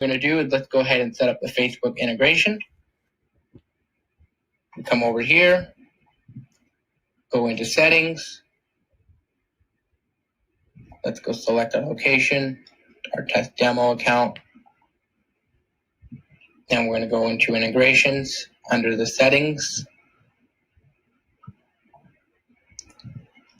we're going to do is let's go ahead and set up the Facebook integration. We come over here, go into settings. Let's go select our location, our test demo account. Then we're going to go into integrations under the settings.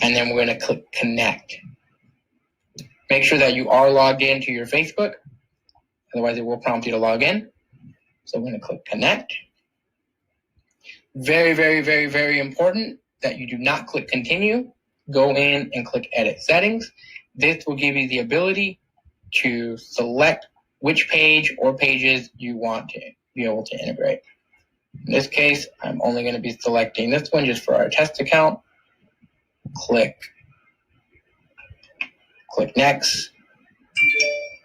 And then we're going to click connect. Make sure that you are logged into your Facebook. Otherwise, it will prompt you to log in. So I'm going to click connect. Very, very, very, very important that you do not click continue. Go in and click edit settings. This will give you the ability to select which page or pages you want to be able to integrate. In this case, I'm only going to be selecting this one just for our test account. Click next.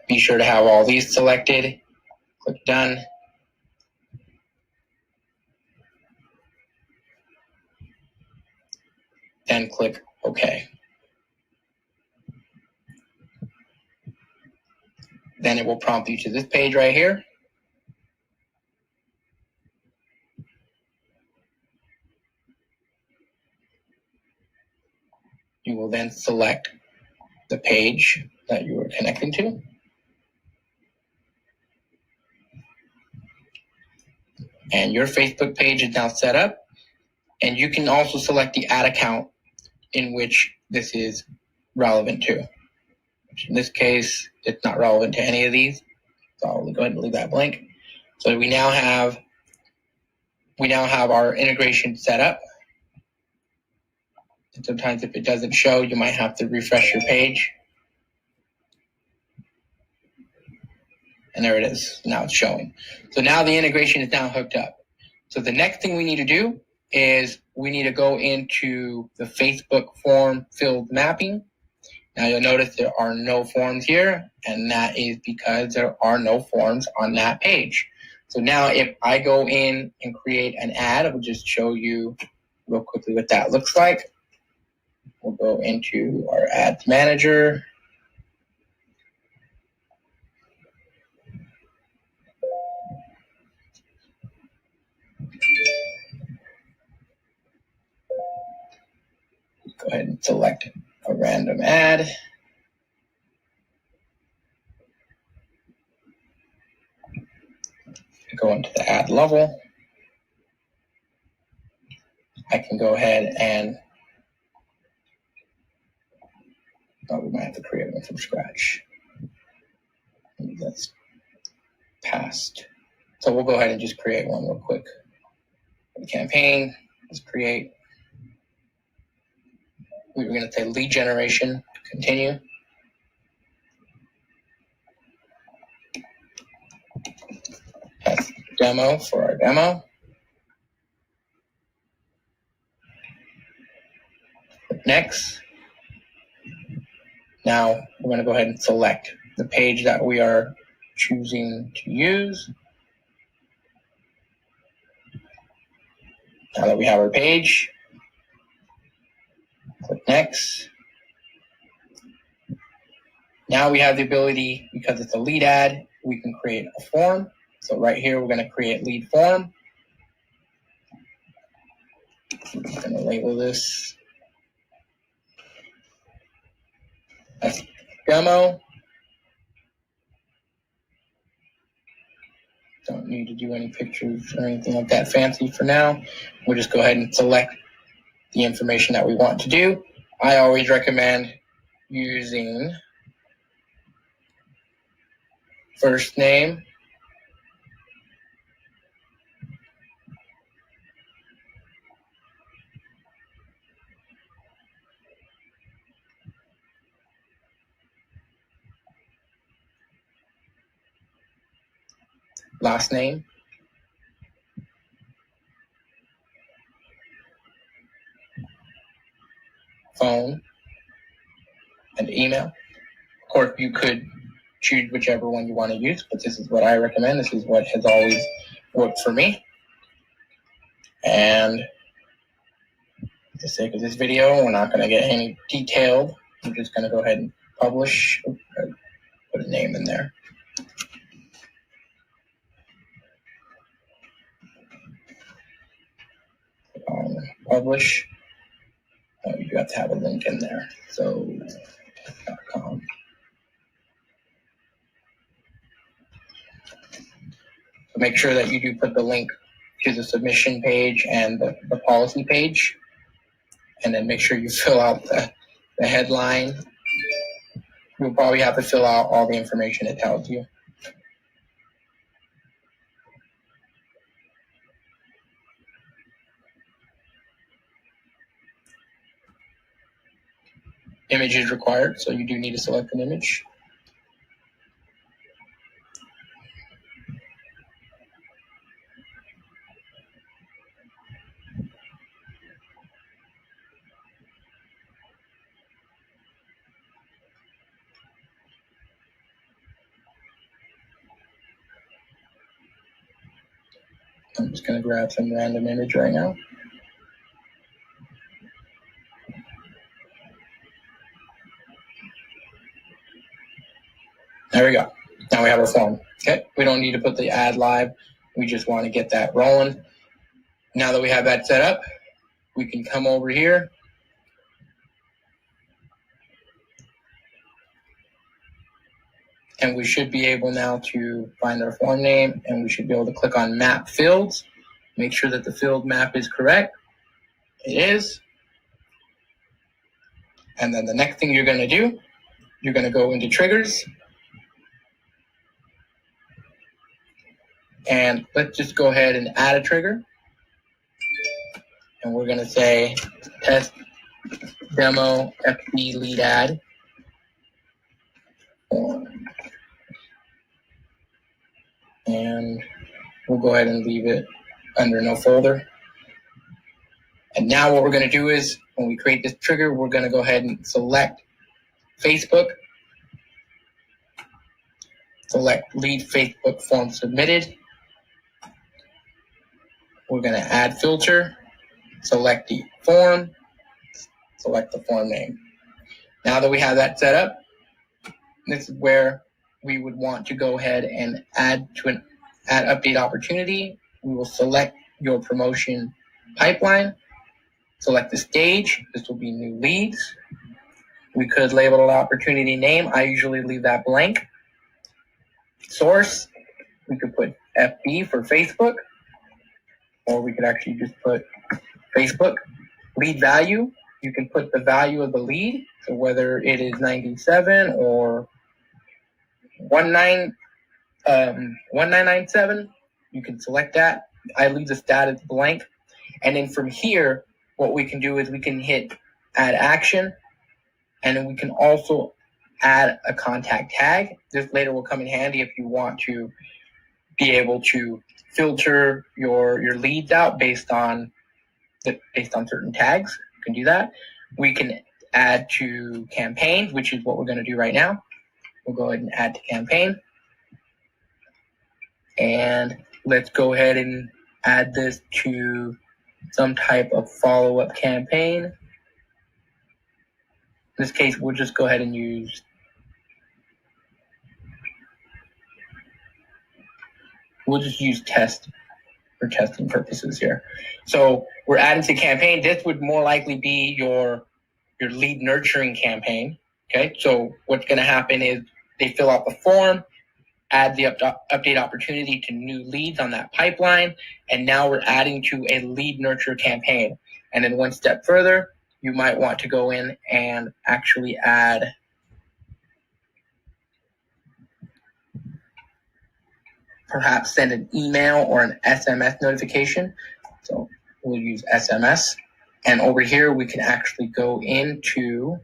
Be sure to have all these selected. Click done. Then click OK. Then it will prompt you to this page right here. You will then select the page that you are connecting to. And your Facebook page is now set up. And you can also select the ad account in which this is relevant to. In this case, it's not relevant to any of these. So I'll go ahead and leave that blank. So we now have our integration set up. And sometimes if it doesn't show, you might have to refresh your page. And there it is. Now it's showing. So now the integration is now hooked up. So the next thing we need to do is we need to go into the Facebook form field mapping. Now you'll notice there are no forms here, and that is because there are no forms on that page. So now if I go in and create an ad, I'll just show you real quickly what that looks like. We'll go into our ads manager. Go ahead and select a random ad. Go into the ad level. I can go ahead and we might have to create one from scratch. Maybe that's past. So we'll go ahead and just create one real quick. The campaign, let's create. We were going to say lead generation, continue. Test demo for our demo. Click next. Now we're going to go ahead and select the page that we are choosing to use. Now that we have our page, click next. Now we have the ability, because it's a lead ad, we can create a form. So right here, we're going to create lead form. I'm going to label this as demo. Don't need to do any pictures or anything like that fancy for now. We'll just go ahead and select the information that we want to do. I always recommend using first name, last name, phone, and email. Of course, you could choose whichever one you want to use, but this is what I recommend. This is what has always worked for me. And for the sake of this video, we're not going to get any detailed. I'm just going to go ahead and publish. Put a name in there. publish. You do have to have a link in there. So .com. So make sure that you do put the link to the submission page and the policy page, and then make sure you fill out the headline. You'll probably have to fill out all the information it tells you. Image is required, so you do need to select an image. I'm just going to grab some random image right now. There we go. Now we have our form. Okay, we don't need to put the ad live. We just want to get that rolling. Now that we have that set up, we can come over here. And we should be able now to find our form name, and we should be able to click on map fields. Make sure that the field map is correct. It is. And then the next thing you're going to do, you're going to go into triggers. And let's just go ahead and add a trigger. And we're going to say test demo FB lead ad. And we'll go ahead and leave it under no folder. And now what we're going to do is when we create this trigger, we're going to go ahead and select Facebook. Select lead Facebook form submitted. We're going to add filter. Select the form. Select the form name. Now that we have that set up, this is where we would want to go ahead and add update opportunity. We will select your promotion pipeline. Select the stage. This will be new leads. We could label an opportunity name. I usually leave that blank. Source. We could put FB for Facebook. Or we could actually just put Facebook. Lead value. You can put the value of the lead. So whether it is 97 or 1997, you can select that. I leave the status blank. And then from here, what we can do is we can hit add action, and then we can also add a contact tag. This later will come in handy if you want to be able to filter your leads out based on certain tags. You can do that. We can add to campaigns, which is what we're going to do right now. We'll go ahead and add to campaign. And let's go ahead and add this to some type of follow-up campaign. In this case, we'll just go ahead and use test for testing purposes here. So we're adding to campaign. This would more likely be your lead nurturing campaign. Okay, so what's going to happen is they fill out the form, add the update opportunity to new leads on that pipeline, and now we're adding to a lead nurture campaign. And then one step further, you might want to go in and actually add perhaps send an email or an SMS notification. So we'll use SMS. And over here, we can actually go into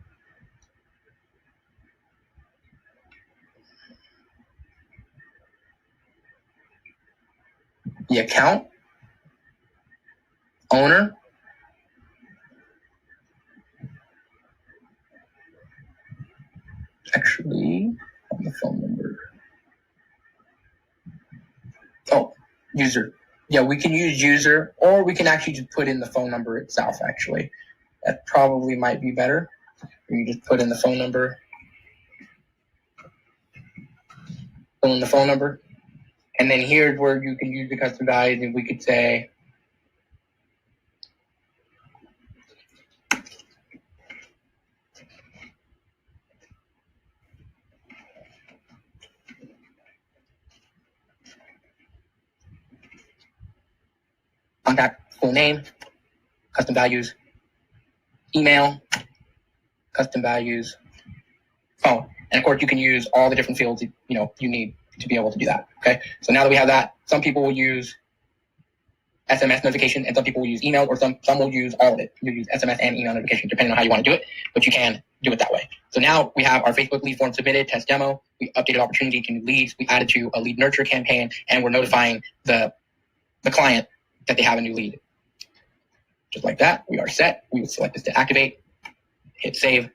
the account owner. Actually, on the phone number. Oh, user. Yeah, we can use user, or we can actually just put in the phone number itself, actually. That probably might be better. You just put in the phone number. Fill in the phone number. And then here's where you can use the custom values, and we could say contact, full name, custom values, email, custom values, phone. And of course, you can use all the different fields you need to be able to do that. Okay. So now that we have that, some people will use SMS notification, and some people will use email, or some will use all of it. You use SMS and email notification, depending on how you want to do it, but you can do it that way. So now we have our Facebook lead form submitted, test demo. We updated opportunity to new leads. We added to a lead nurture campaign, and we're notifying the client that they have a new lead. Just like that, we are set. We would select this to activate, hit save,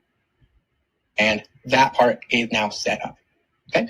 and that part is now set up. Okay.